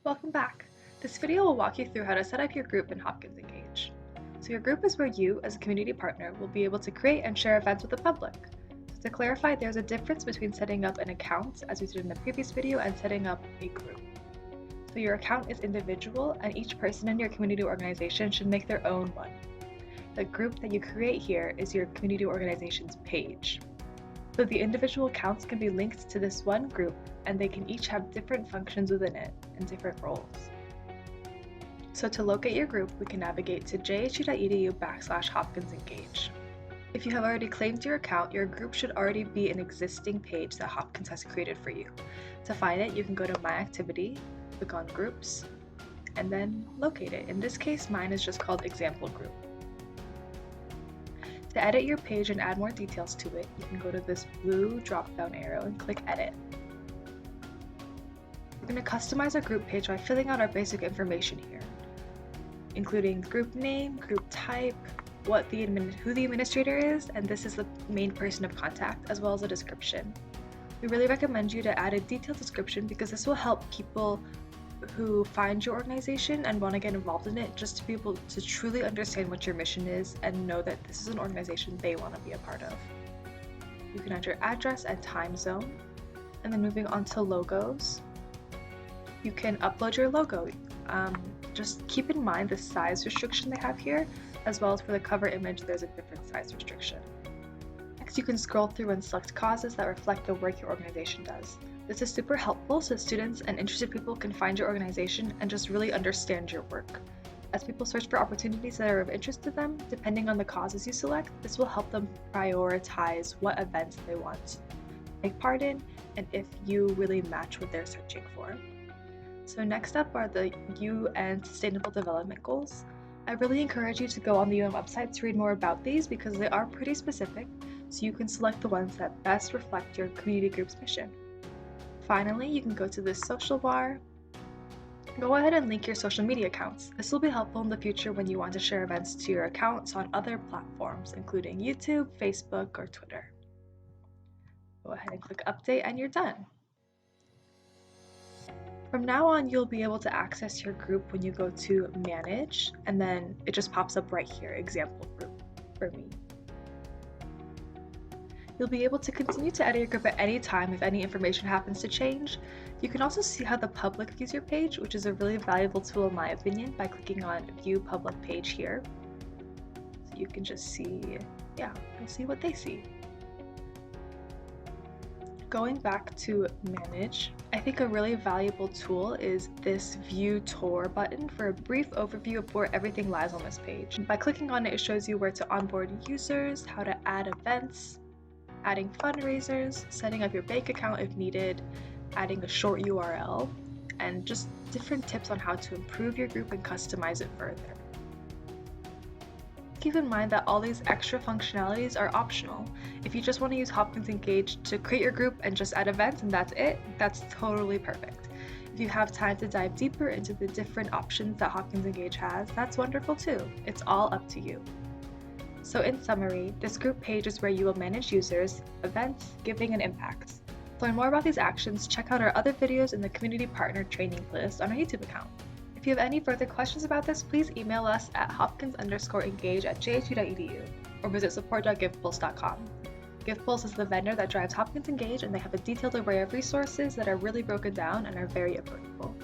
Welcome back. This video will walk you through how to set up your group in Hopkins Engage. So your group is where you, as a community partner, will be able to create and share events with the public. So to clarify, there's a difference between setting up an account, as we did in the previous video, and setting up a group. So your account is individual, and each person in your community organization should make their own one. The group that you create here is your community organization's page. So the individual accounts can be linked to this one group, and they can each have different functions within it and different roles. So to locate your group, we can navigate to jhu.edu/Hopkins Engage. If you have already claimed your account, your group should already be an existing page that Hopkins has created for you. To find it, you can go to My Activity, click on Groups, and then locate it. In this case, mine is just called Example Group. To edit your page and add more details to it, you can go to this blue drop-down arrow and click Edit. We're going to customize our group page by filling out our basic information here, including group name, group type, who the administrator is, and this is the main person of contact, as well as a description. We really recommend you to add a detailed description because this will help people who find your organization and want to get involved in it just to be able to truly understand what your mission is and know that this is an organization they want to be a part of. You can enter address and time zone, and then moving on to logos, you can upload your logo. Just keep in mind the size restriction they have here, as well as for the cover image there's a different size restriction. Next, you can scroll through and select causes that reflect the work your organization does. This is super helpful so students and interested people can find your organization and just really understand your work. As people search for opportunities that are of interest to them, depending on the causes you select, this will help them prioritize what events they want to take part in and if you really match what they're searching for. So next up are the UN Sustainable Development Goals. I really encourage you to go on the UN website to read more about these because they are pretty specific, so you can select the ones that best reflect your community group's mission. Finally, you can go to this social bar. Go ahead and link your social media accounts. This will be helpful in the future when you want to share events to your accounts on other platforms, including YouTube, Facebook, or Twitter. Go ahead and click Update and you're done. From now on, you'll be able to access your group when you go to Manage, and then it just pops up right here, Example Group for me. You'll be able to continue to edit your group at any time if any information happens to change. You can also see how the public views your page, which is a really valuable tool in my opinion, by clicking on View Public Page here. So you can just see, you'll see what they see. Going back to Manage, I think a really valuable tool is this View Tour button for a brief overview of where everything lies on this page. By clicking on it, it shows you where to onboard users, how to add events, adding fundraisers, setting up your bank account if needed, adding a short URL, and just different tips on how to improve your group and customize it further. Keep in mind that all these extra functionalities are optional. If you just want to use Hopkins Engage to create your group and just add events and that's it, that's totally perfect. If you have time to dive deeper into the different options that Hopkins Engage has, that's wonderful too. It's all up to you. So in summary, this group page is where you will manage users, events, giving, and impacts. To learn more about these actions, check out our other videos in the Community Partner Training playlist on our YouTube account. If you have any further questions about this, please email us at hopkins_engage@jhu.edu or visit support.givepulse.com. GivePulse is the vendor that drives Hopkins Engage, and they have a detailed array of resources that are really broken down and are very approachable.